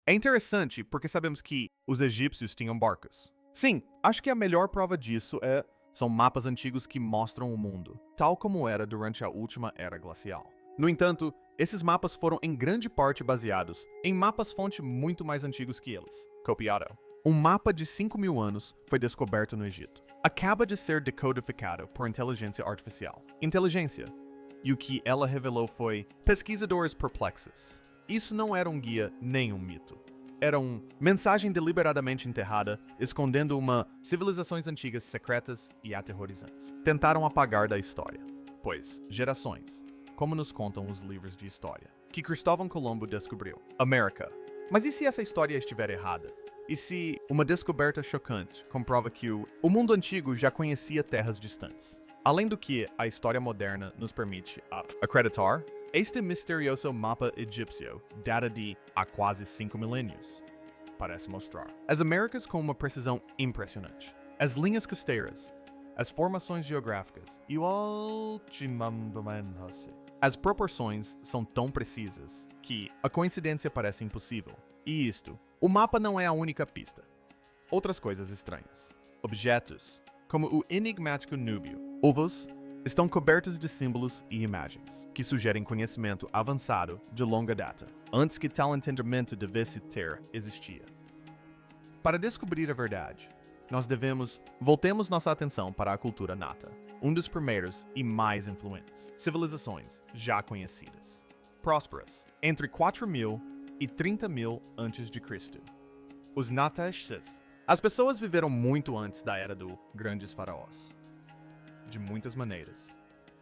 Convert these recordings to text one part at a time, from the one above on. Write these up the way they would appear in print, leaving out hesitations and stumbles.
É interessante porque sabemos que os egípcios tinham barcos. Sim, acho que a melhor prova disso são mapas antigos que mostram o mundo, tal como era durante a última era glacial. No entanto, esses mapas foram em grande parte baseados em mapas-fonte muito mais antigos que eles. Copiado. Um mapa de 5.000 anos foi descoberto no Egito. Acaba de ser decodificado por inteligência artificial. Inteligência. E o que ela revelou foi pesquisadores perplexos. Isso não era um guia nem um mito. Era uma mensagem deliberadamente enterrada, escondendo civilizações antigas secretas e aterrorizantes. Tentaram apagar da história. Pois, gerações, como nos contam os livros de história, que Cristóvão Colombo descobriu. América. Mas e se essa história estiver errada? E se uma descoberta chocante comprova que o mundo antigo já conhecia terras distantes? Além do que a história moderna nos permite acreditar, este misterioso mapa egípcio data de há quase 5 milênios. Parece mostrar as Américas com uma precisão impressionante. As linhas costeiras, as formações geográficas e as proporções são tão precisas que a coincidência parece impossível. E o mapa não é a única pista. Outras coisas estranhas. Objetos, como o enigmático núbio, ovos, estão cobertos de símbolos e imagens, que sugerem conhecimento avançado de longa data, antes que tal entendimento devesse ter existia. Para descobrir a verdade, voltemos nossa atenção para a cultura nata, um dos primeiros e mais influentes civilizações já conhecidas. Prósperas, entre 4.000 e 30.000 a.C. Os Nataxes. As pessoas viveram muito antes da era dos grandes faraós. De muitas maneiras,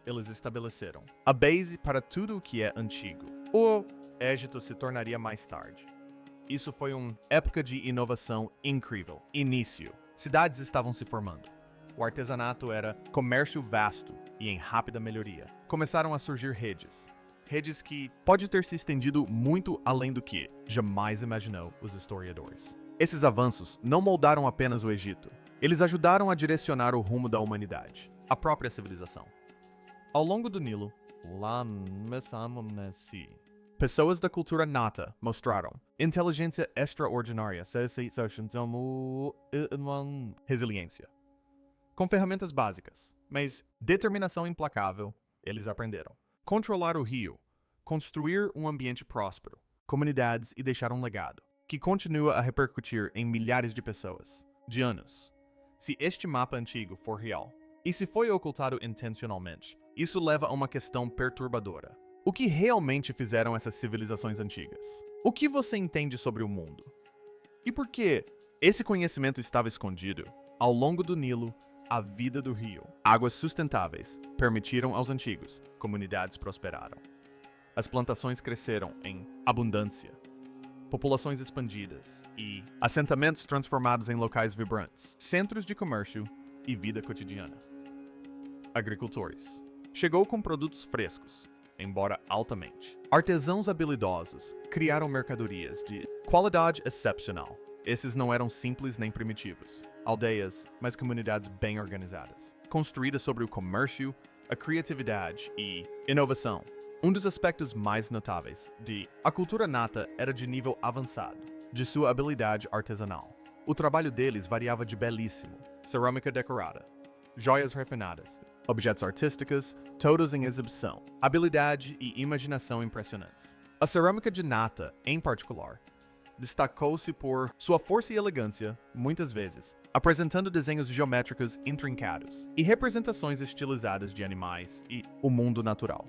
eles estabeleceram a base para tudo o que é antigo. O Egito se tornaria mais tarde. Isso foi uma época de inovação incrível. Início. Cidades estavam se formando. O artesanato era comércio vasto e em rápida melhoria. Começaram a surgir redes. Redes que pode ter se estendido muito além do que jamais imaginou os historiadores. Esses avanços não moldaram apenas o Egito. Eles ajudaram a direcionar o rumo da humanidade, a própria civilização. Ao longo do Nilo, pessoas da cultura nata mostraram inteligência extraordinária, resiliência. Com ferramentas básicas, mas determinação implacável, eles aprenderam. Controlar o rio, construir um ambiente próspero, comunidades e deixar um legado, que continua a repercutir em milhares de pessoas, de anos. Se este mapa antigo for real, e se foi ocultado intencionalmente, isso leva a uma questão perturbadora. O que realmente fizeram essas civilizações antigas? O que você entende sobre o mundo? E por que esse conhecimento estava escondido? Ao longo do Nilo, a vida do rio, águas sustentáveis, permitiram aos antigos, comunidades prosperaram. As plantações cresceram em abundância, populações expandidas e assentamentos transformados em locais vibrantes, centros de comércio e vida cotidiana. Agricultores. Chegou com produtos frescos, embora altamente. Artesãos habilidosos criaram mercadorias de qualidade excepcional. Esses não eram simples nem primitivos. Aldeias, mas comunidades bem organizadas, construídas sobre o comércio, a criatividade e inovação. Um dos aspectos mais notáveis a cultura nata era de nível avançado, de sua habilidade artesanal. O trabalho deles variava de belíssimo, cerâmica decorada, joias refinadas, objetos artísticos, todos em exibição, habilidade e imaginação impressionantes. A cerâmica de nata, em particular, destacou-se por sua força e elegância, muitas vezes, apresentando desenhos geométricos intrincados e representações estilizadas de animais e o mundo natural.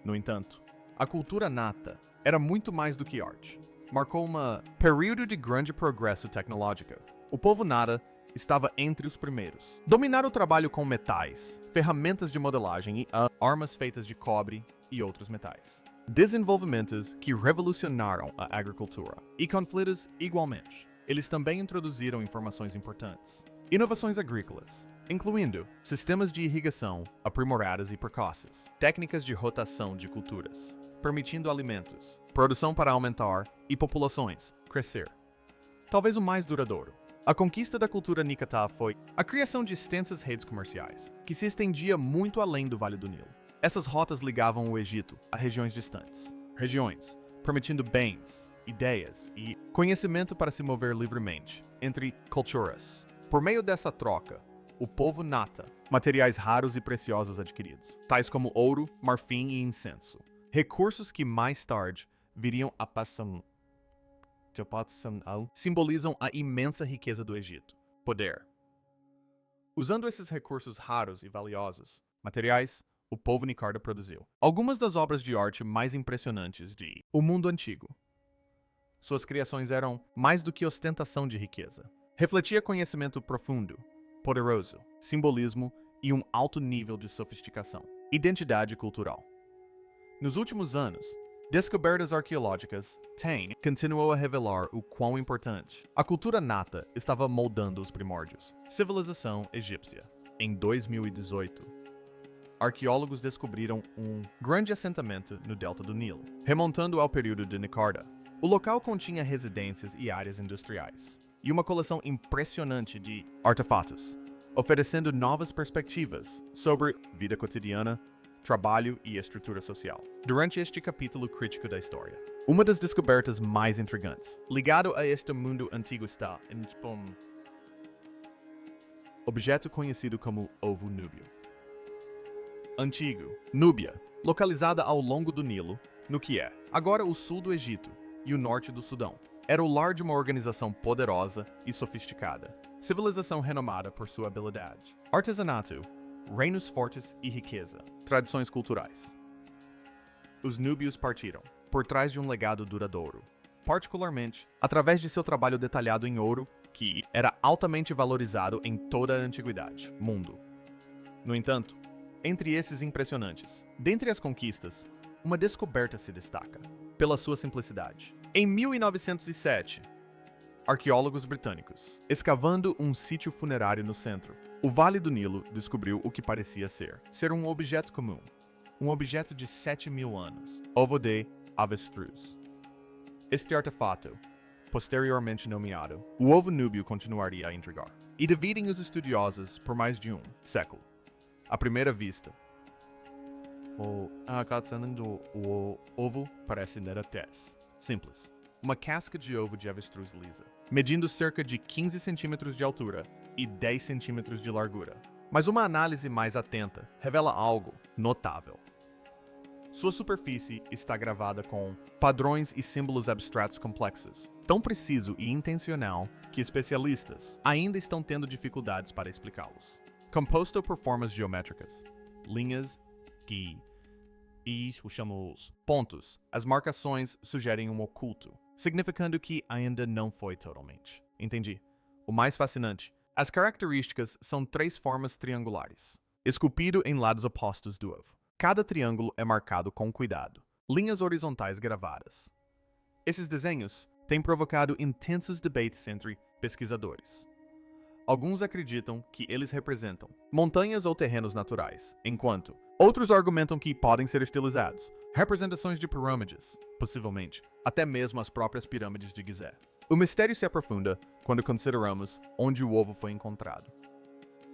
No entanto, a cultura nata era muito mais do que arte. Marcou um período de grande progresso tecnológico. O povo nata estava entre os primeiros. Dominar o trabalho com metais, ferramentas de modelagem e armas feitas de cobre e outros metais. Desenvolvimentos que revolucionaram a agricultura. E conflitos igualmente. Eles também introduziram informações importantes. Inovações agrícolas, incluindo sistemas de irrigação aprimorados e precoces, técnicas de rotação de culturas, permitindo alimentos, produção para aumentar e populações crescer. Talvez o mais duradouro. A conquista da cultura Nikata foi a criação de extensas redes comerciais, que se estendia muito além do Vale do Nilo. Essas rotas ligavam o Egito a regiões distantes, permitindo bens ideias e conhecimento para se mover livremente entre culturas. Por meio dessa troca, o povo nata materiais raros e preciosos adquiridos, tais como ouro, marfim e incenso, recursos que mais tarde viriam a simbolizam a imensa riqueza do Egito. Poder. Usando esses recursos raros e valiosos materiais, o povo Nicarda produziu algumas das obras de arte mais impressionantes de O Mundo Antigo. Suas criações eram mais do que ostentação de riqueza. Refletia conhecimento profundo, poderoso, simbolismo e um alto nível de sofisticação. Identidade cultural. Nos últimos anos, descobertas arqueológicas continuou a revelar o quão importante a cultura nata estava moldando os primórdios. Civilização egípcia. Em 2018, arqueólogos descobriram um grande assentamento no delta do Nilo, remontando ao período de Nicarda. O local continha residências e áreas industriais, e uma coleção impressionante de artefatos, oferecendo novas perspectivas sobre vida cotidiana, trabalho e estrutura social. Durante este capítulo crítico da história, uma das descobertas mais intrigantes, ligado a este mundo antigo está em objeto conhecido como ovo núbio. Antigo, Núbia, localizada ao longo do Nilo, no que é agora o sul do Egito e o norte do Sudão. Era o lar de uma organização poderosa e sofisticada, civilização renomada por sua habilidade, artesanato, reinos fortes e riqueza, tradições culturais. Os núbios partiram por trás de um legado duradouro, particularmente através de seu trabalho detalhado em ouro, que era altamente valorizado em toda a antiguidade, mundo. No entanto, entre esses impressionantes, dentre as conquistas, uma descoberta se destaca, pela sua simplicidade. Em 1907, arqueólogos britânicos, escavando um sítio funerário no centro, o Vale do Nilo descobriu o que parecia ser um objeto comum, um objeto de 7.000 anos, ovo de avestruz. Este artefato, posteriormente nomeado, o ovo núbio, continuaria a intrigar, e dividem os estudiosos por mais de um século. À primeira vista, o ovo parece neratez. Simples. Uma casca de ovo de avestruz lisa, medindo cerca de 15 centímetros de altura e 10 centímetros de largura. Mas uma análise mais atenta revela algo notável. Sua superfície está gravada com padrões e símbolos abstratos complexos, tão preciso e intencional que especialistas ainda estão tendo dificuldades para explicá-los. Composto por formas geométricas, linhas que chamamos pontos, as marcações sugerem um oculto, significando que ainda não foi totalmente. Entendi. O mais fascinante, as características são 3 formas triangulares, esculpido em lados opostos do ovo. Cada triângulo é marcado com cuidado, linhas horizontais gravadas. Esses desenhos têm provocado intensos debates entre pesquisadores. Alguns acreditam que eles representam montanhas ou terrenos naturais, enquanto outros argumentam que podem ser estilizados, representações de pirâmides, possivelmente, até mesmo as próprias pirâmides de Gizé. O mistério se aprofunda quando consideramos onde o ovo foi encontrado.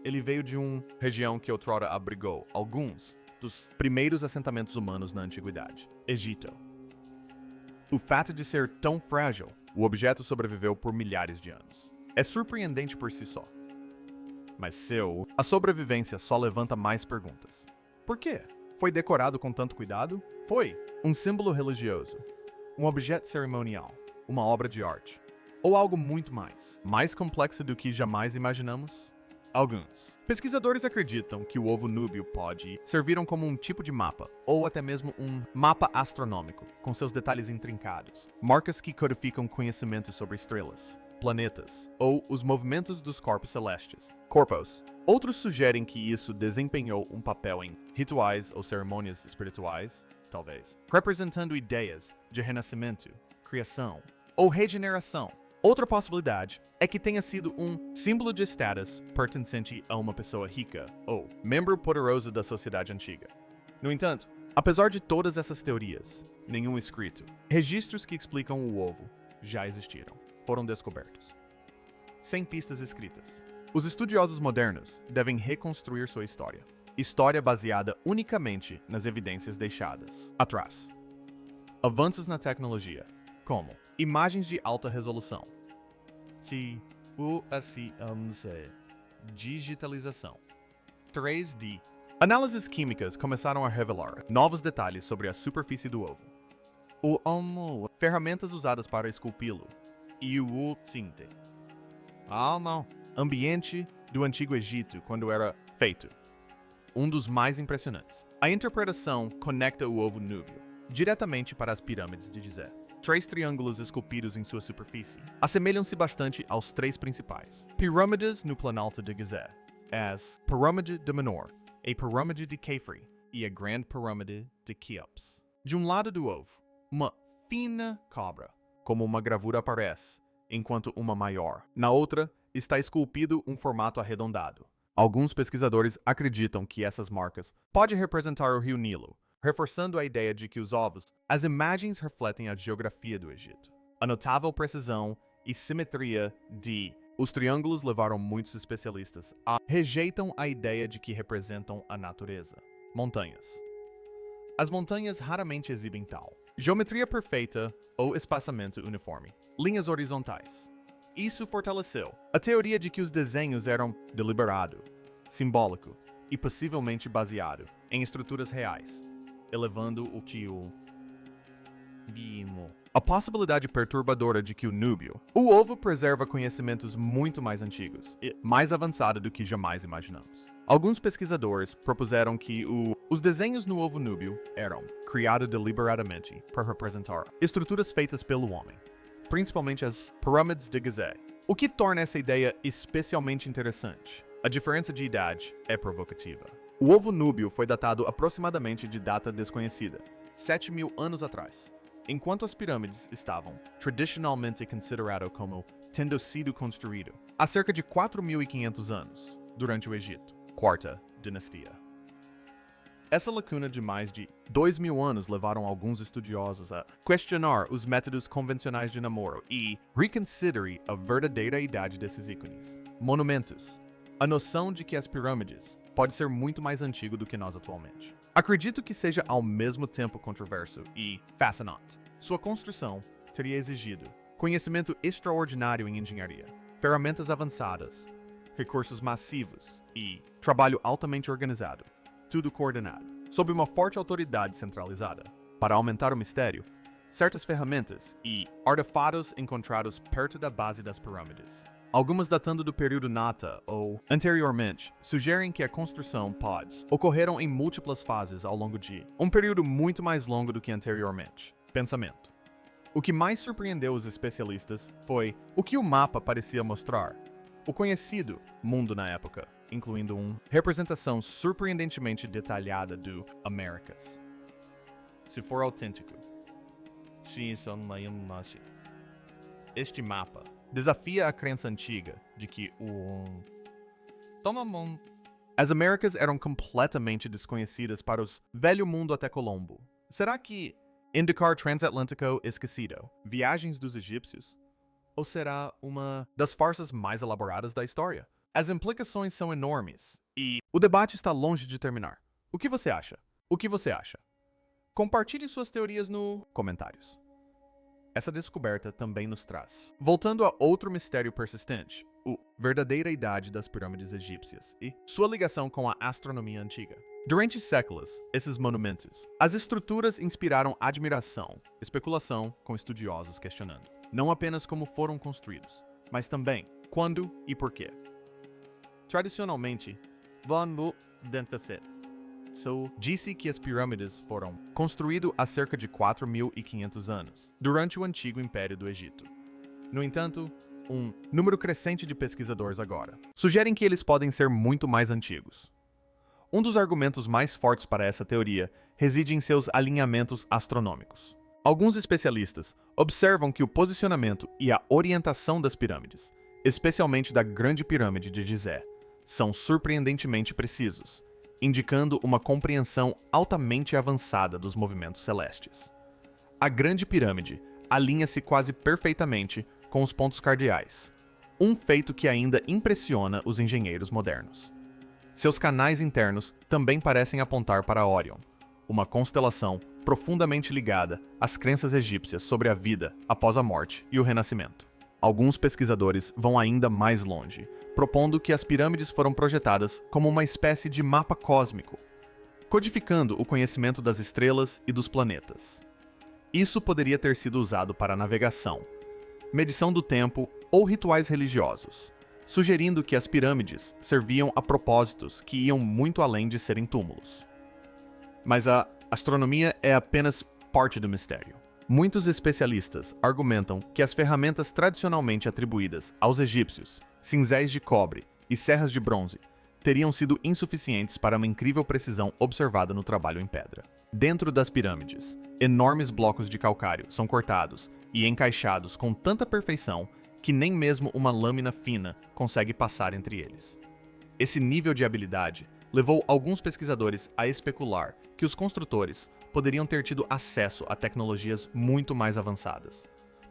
Ele veio de uma região que outrora abrigou alguns dos primeiros assentamentos humanos na antiguidade, Egito. O fato de ser tão frágil, o objeto sobreviveu por milhares de anos. É surpreendente por si só. Mas a sobrevivência só levanta mais perguntas. Por quê? Foi decorado com tanto cuidado? Foi um símbolo religioso, um objeto cerimonial, uma obra de arte, ou algo muito mais complexo do que jamais imaginamos? Alguns pesquisadores acreditam que o ovo núbio pode servir como um tipo de mapa, ou até mesmo um mapa astronômico, com seus detalhes intrincados, marcas que codificam conhecimento sobre estrelas, planetas, ou os movimentos dos corpos celestes, corpos. Outros sugerem que isso desempenhou um papel em rituais ou cerimônias espirituais, talvez, representando ideias de renascimento, criação ou regeneração. Outra possibilidade é que tenha sido um símbolo de status pertencente a uma pessoa rica ou membro poderoso da sociedade antiga. No entanto, apesar de todas essas teorias, nenhum escrito, registros que explicam o ovo já existiram, foram descobertos. Sem pistas escritas. Os estudiosos modernos devem reconstruir sua história. História baseada unicamente nas evidências deixadas atrás. Avanços na tecnologia, como Imagens de alta resolução. Digitalização. 3D. Análises químicas começaram a revelar novos detalhes sobre a superfície do ovo. Ferramentas usadas para esculpi-lo. E o tinte. Ambiente do Antigo Egito quando era feito. Um dos mais impressionantes. A interpretação conecta o ovo núbio diretamente para as pirâmides de Gizé. 3 triângulos esculpidos em sua superfície assemelham-se bastante aos 3 principais. Pirâmides no Planalto de Gizé, as Pirâmide de Menor, a Pirâmide de Khafre e a Grande Pirâmide de Quéops. De um lado do ovo, uma fina cobra, como uma gravura aparece, enquanto uma maior. Na outra, está esculpido um formato arredondado. Alguns pesquisadores acreditam que essas marcas podem representar o rio Nilo, reforçando a ideia de que as imagens refletem a geografia do Egito. A notável precisão e simetria os triângulos levaram muitos especialistas a rejeitam a ideia de que representam a natureza. Montanhas. As montanhas raramente exibem tal geometria perfeita ou espaçamento uniforme. Linhas horizontais. Isso fortaleceu a teoria de que os desenhos eram deliberado, simbólico e possivelmente baseado em estruturas reais, elevando o tio Bimo. A possibilidade perturbadora de que o ovo preserva conhecimentos muito mais antigos e mais avançado do que jamais imaginamos. Alguns pesquisadores propuseram que os desenhos no ovo núbio eram criados deliberadamente para representar estruturas feitas pelo homem, principalmente as pirâmides de Gizé. O que torna essa ideia especialmente interessante. A diferença de idade é provocativa. O ovo núbio foi datado aproximadamente de data desconhecida, 7.000 anos atrás, enquanto as pirâmides estavam tradicionalmente consideradas como tendo sido construído há cerca de 4.500 anos, durante o Egito, quarta dinastia. Essa lacuna de mais de 2.000 anos levaram alguns estudiosos a questionar os métodos convencionais de namoro e reconsidere a verdadeira idade desses ícones. Monumentos. A noção de que as pirâmides pode ser muito mais antigo do que nós atualmente. Acredito que seja ao mesmo tempo controverso e fascinante. Sua construção teria exigido conhecimento extraordinário em engenharia, ferramentas avançadas, recursos massivos e trabalho altamente organizado. Tudo coordenado, sob uma forte autoridade centralizada. Para aumentar o mistério, certas ferramentas e artefatos encontrados perto da base das pirâmides, algumas datando do período Nata ou anteriormente, sugerem que a construção ocorreram em múltiplas fases ao longo de um período muito mais longo do que anteriormente. Pensamento. O que mais surpreendeu os especialistas foi o que o mapa parecia mostrar. O conhecido mundo na época, incluindo uma representação surpreendentemente detalhada do Américas. Se for autêntico, este mapa desafia a crença antiga de que as Américas eram completamente desconhecidas para os velho mundo até Colombo. Será que indicar transatlântico esquecido, viagens dos egípcios? Ou será uma das farsas mais elaboradas da história? As implicações são enormes e o debate está longe de terminar. O que você acha? O que você acha? Compartilhe suas teorias nos comentários. Essa descoberta também nos traz. Voltando a outro mistério persistente, a verdadeira idade das pirâmides egípcias e sua ligação com a astronomia antiga. Durante séculos, esses monumentos, as estruturas inspiraram admiração, especulação com estudiosos questionando, não apenas como foram construídos, mas também quando e por quê. Tradicionalmente, disse que as pirâmides foram construídas há cerca de 4.500 anos, durante o antigo Império do Egito. No entanto, um número crescente de pesquisadores agora sugerem que eles podem ser muito mais antigos. Um dos argumentos mais fortes para essa teoria reside em seus alinhamentos astronômicos. Alguns especialistas observam que o posicionamento e a orientação das pirâmides, especialmente da Grande Pirâmide de Gizé, são surpreendentemente precisos, indicando uma compreensão altamente avançada dos movimentos celestes. A Grande Pirâmide alinha-se quase perfeitamente com os pontos cardeais, um feito que ainda impressiona os engenheiros modernos. Seus canais internos também parecem apontar para Órion, uma constelação profundamente ligada às crenças egípcias sobre a vida após a morte e o renascimento. Alguns pesquisadores vão ainda mais longe, propondo que as pirâmides foram projetadas como uma espécie de mapa cósmico, codificando o conhecimento das estrelas e dos planetas. Isso poderia ter sido usado para navegação, medição do tempo ou rituais religiosos, sugerindo que as pirâmides serviam a propósitos que iam muito além de serem túmulos. Mas a astronomia é apenas parte do mistério. Muitos especialistas argumentam que as ferramentas tradicionalmente atribuídas aos egípcios, cinzéis de cobre e serras de bronze, teriam sido insuficientes para uma incrível precisão observada no trabalho em pedra. Dentro das pirâmides, enormes blocos de calcário são cortados e encaixados com tanta perfeição que nem mesmo uma lâmina fina consegue passar entre eles. Esse nível de habilidade levou alguns pesquisadores a especular que os construtores poderiam ter tido acesso a tecnologias muito mais avançadas,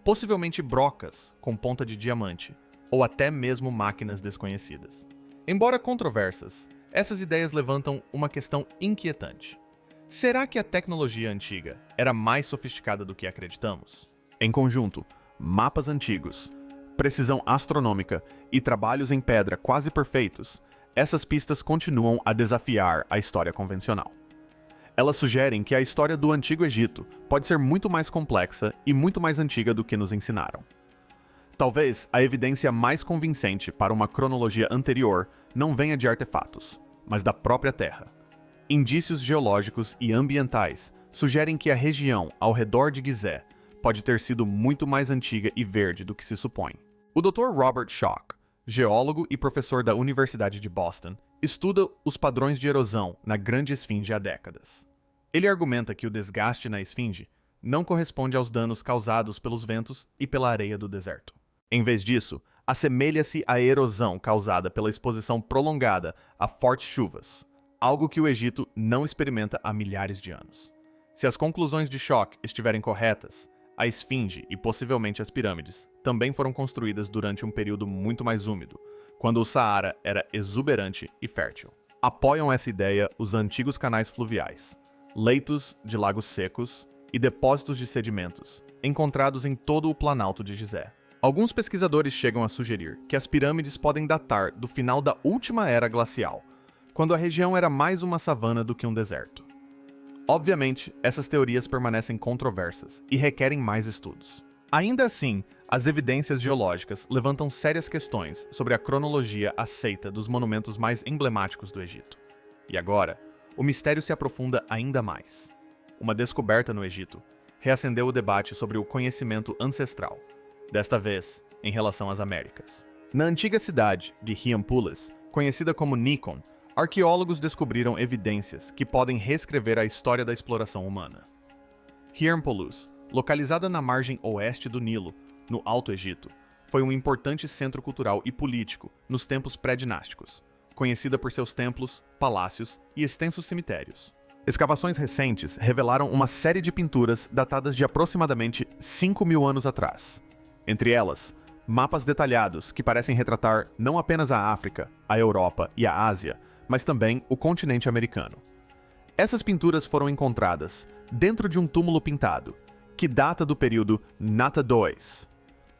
possivelmente brocas com ponta de diamante, ou até mesmo máquinas desconhecidas. Embora controversas, essas ideias levantam uma questão inquietante. Será que a tecnologia antiga era mais sofisticada do que acreditamos? Em conjunto, mapas antigos, precisão astronômica e trabalhos em pedra quase perfeitos, essas pistas continuam a desafiar a história convencional. Elas sugerem que a história do Antigo Egito pode ser muito mais complexa e muito mais antiga do que nos ensinaram. Talvez a evidência mais convincente para uma cronologia anterior não venha de artefatos, mas da própria Terra. Indícios geológicos e ambientais sugerem que a região ao redor de Gizé pode ter sido muito mais antiga e verde do que se supõe. O Dr. Robert Schoch, geólogo e professor da Universidade de Boston, estuda os padrões de erosão na Grande Esfinge há décadas. Ele argumenta que o desgaste na esfinge não corresponde aos danos causados pelos ventos e pela areia do deserto. Em vez disso, assemelha-se à erosão causada pela exposição prolongada a fortes chuvas, algo que o Egito não experimenta há milhares de anos. Se as conclusões de Schoch estiverem corretas, a esfinge e possivelmente as pirâmides também foram construídas durante um período muito mais úmido, quando o Saara era exuberante e fértil. Apoiam essa ideia os antigos canais fluviais, leitos de lagos secos e depósitos de sedimentos, encontrados em todo o Planalto de Gizé. Alguns pesquisadores chegam a sugerir que as pirâmides podem datar do final da última era glacial, quando a região era mais uma savana do que um deserto. Obviamente, essas teorias permanecem controversas e requerem mais estudos. Ainda assim, as evidências geológicas levantam sérias questões sobre a cronologia aceita dos monumentos mais emblemáticos do Egito. E agora, o mistério se aprofunda ainda mais. Uma descoberta no Egito reacendeu o debate sobre o conhecimento ancestral, desta vez em relação às Américas. Na antiga cidade de Hierapolis, conhecida como Nikon, arqueólogos descobriram evidências que podem reescrever a história da exploração humana. Hierapolis, localizada na margem oeste do Nilo, no Alto Egito, foi um importante centro cultural e político nos tempos pré-dinásticos, conhecida por seus templos, palácios e extensos cemitérios. Escavações recentes revelaram uma série de pinturas datadas de aproximadamente 5.000 anos atrás. Entre elas, mapas detalhados que parecem retratar não apenas a África, a Europa e a Ásia, mas também o continente americano. Essas pinturas foram encontradas dentro de um túmulo pintado, que data do período Nata II,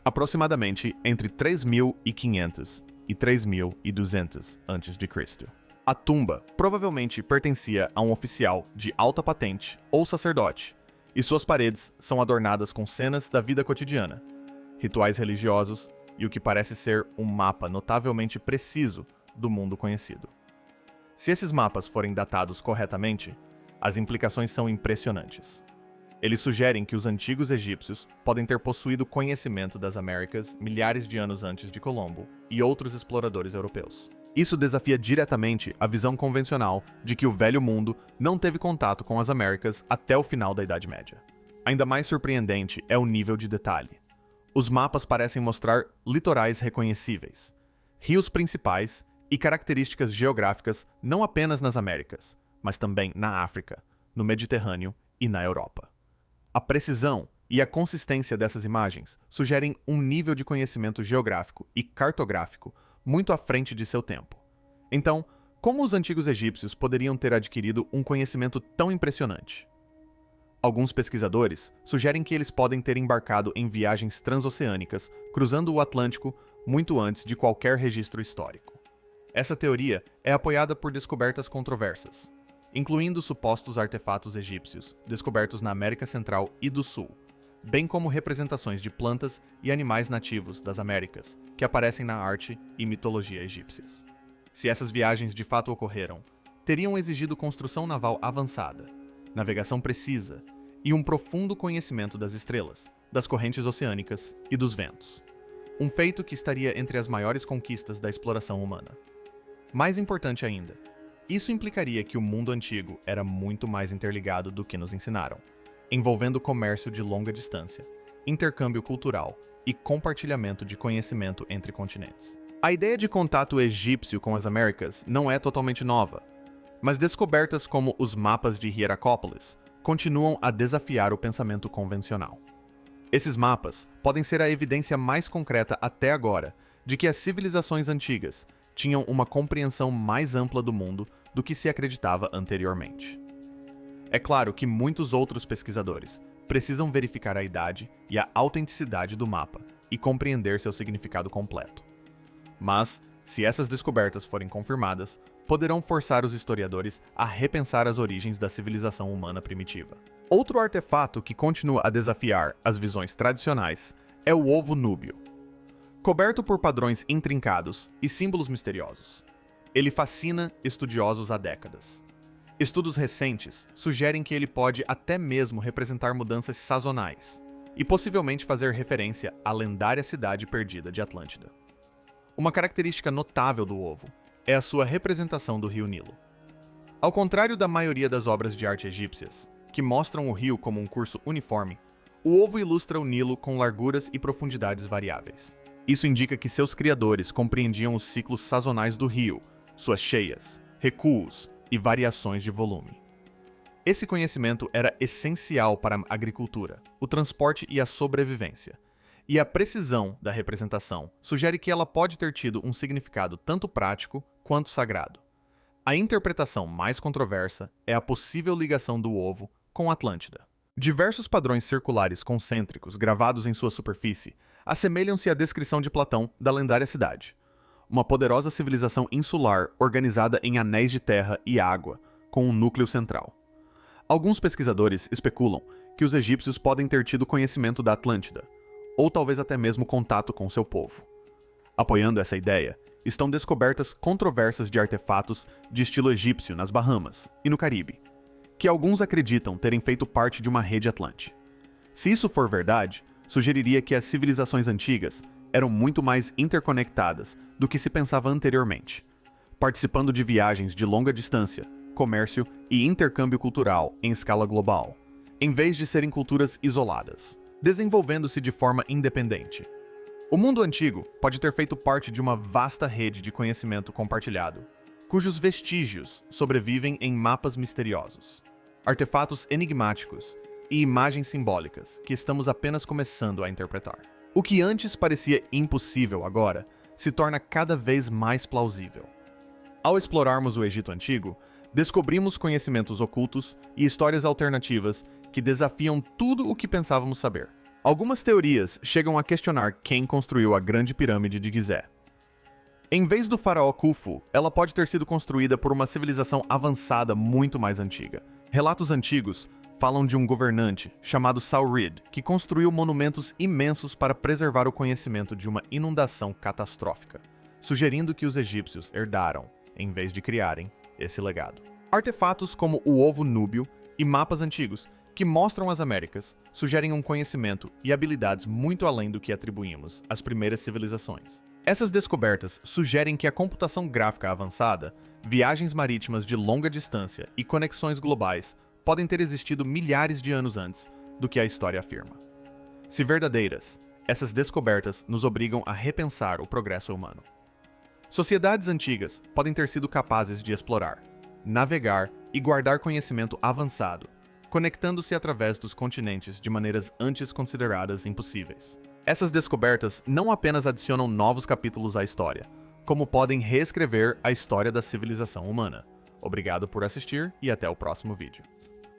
aproximadamente entre 3.500 e 3.200 a.C. A tumba provavelmente pertencia a um oficial de alta patente ou sacerdote, e suas paredes são adornadas com cenas da vida cotidiana, rituais religiosos e o que parece ser um mapa notavelmente preciso do mundo conhecido. Se esses mapas forem datados corretamente, as implicações são impressionantes. Eles sugerem que os antigos egípcios podem ter possuído conhecimento das Américas milhares de anos antes de Colombo e outros exploradores europeus. Isso desafia diretamente a visão convencional de que o Velho Mundo não teve contato com as Américas até o final da Idade Média. Ainda mais surpreendente é o nível de detalhe. Os mapas parecem mostrar litorais reconhecíveis, rios principais e características geográficas não apenas nas Américas, mas também na África, no Mediterrâneo e na Europa. A precisão e a consistência dessas imagens sugerem um nível de conhecimento geográfico e cartográfico muito à frente de seu tempo. Então, como os antigos egípcios poderiam ter adquirido um conhecimento tão impressionante? Alguns pesquisadores sugerem que eles podem ter embarcado em viagens transoceânicas, cruzando o Atlântico muito antes de qualquer registro histórico. Essa teoria é apoiada por descobertas controversas, incluindo supostos artefatos egípcios descobertos na América Central e do Sul, bem como representações de plantas e animais nativos das Américas que aparecem na arte e mitologia egípcias. Se essas viagens de fato ocorreram, teriam exigido construção naval avançada, navegação precisa e um profundo conhecimento das estrelas, das correntes oceânicas e dos ventos. Um feito que estaria entre as maiores conquistas da exploração humana. Mais importante ainda, isso implicaria que o mundo antigo era muito mais interligado do que nos ensinaram, envolvendo comércio de longa distância, intercâmbio cultural e compartilhamento de conhecimento entre continentes. A ideia de contato egípcio com as Américas não é totalmente nova, mas descobertas como os mapas de Hieracópolis continuam a desafiar o pensamento convencional. Esses mapas podem ser a evidência mais concreta até agora de que as civilizações antigas tinham uma compreensão mais ampla do mundo do que se acreditava anteriormente. É claro que muitos outros pesquisadores precisam verificar a idade e a autenticidade do mapa e compreender seu significado completo. Mas, se essas descobertas forem confirmadas, poderão forçar os historiadores a repensar as origens da civilização humana primitiva. Outro artefato que continua a desafiar as visões tradicionais é o ovo núbio. Coberto por padrões intrincados e símbolos misteriosos, ele fascina estudiosos há décadas. Estudos recentes sugerem que ele pode até mesmo representar mudanças sazonais e possivelmente fazer referência à lendária cidade perdida de Atlântida. Uma característica notável do ovo é a sua representação do rio Nilo. Ao contrário da maioria das obras de arte egípcias, que mostram o rio como um curso uniforme, o ovo ilustra o Nilo com larguras e profundidades variáveis. Isso indica que seus criadores compreendiam os ciclos sazonais do rio, suas cheias, recuos e variações de volume. Esse conhecimento era essencial para a agricultura, o transporte e a sobrevivência, e a precisão da representação sugere que ela pode ter tido um significado tanto prático quanto sagrado. A interpretação mais controversa é a possível ligação do ovo com Atlântida. Diversos padrões circulares concêntricos gravados em sua superfície assemelham-se à descrição de Platão da lendária cidade, uma poderosa civilização insular organizada em anéis de terra e água, com um núcleo central. Alguns pesquisadores especulam que os egípcios podem ter tido conhecimento da Atlântida, ou talvez até mesmo contato com seu povo. Apoiando essa ideia, estão descobertas controversas de artefatos de estilo egípcio nas Bahamas e no Caribe, que alguns acreditam terem feito parte de uma rede atlante. Se isso for verdade, sugeriria que as civilizações antigas eram muito mais interconectadas do que se pensava anteriormente, participando de viagens de longa distância, comércio e intercâmbio cultural em escala global, em vez de serem culturas isoladas, desenvolvendo-se de forma independente. O mundo antigo pode ter feito parte de uma vasta rede de conhecimento compartilhado, cujos vestígios sobrevivem em mapas misteriosos, artefatos enigmáticos e imagens simbólicas que estamos apenas começando a interpretar. O que antes parecia impossível agora se torna cada vez mais plausível. Ao explorarmos o Egito Antigo, descobrimos conhecimentos ocultos e histórias alternativas que desafiam tudo o que pensávamos saber. Algumas teorias chegam a questionar quem construiu a Grande Pirâmide de Gizé. Em vez do faraó Khufu, ela pode ter sido construída por uma civilização avançada muito mais antiga. Relatos antigos falam de um governante chamado Saurid, que construiu monumentos imensos para preservar o conhecimento de uma inundação catastrófica, sugerindo que os egípcios herdaram, em vez de criarem, esse legado. Artefatos como o ovo núbio e mapas antigos que mostram as Américas sugerem um conhecimento e habilidades muito além do que atribuímos às primeiras civilizações. Essas descobertas sugerem que a computação gráfica avançada, viagens marítimas de longa distância e conexões globais podem ter existido milhares de anos antes do que a história afirma. Se verdadeiras, essas descobertas nos obrigam a repensar o progresso humano. Sociedades antigas podem ter sido capazes de explorar, navegar e guardar conhecimento avançado, conectando-se através dos continentes de maneiras antes consideradas impossíveis. Essas descobertas não apenas adicionam novos capítulos à história, como podem reescrever a história da civilização humana. Obrigado por assistir e até o próximo vídeo.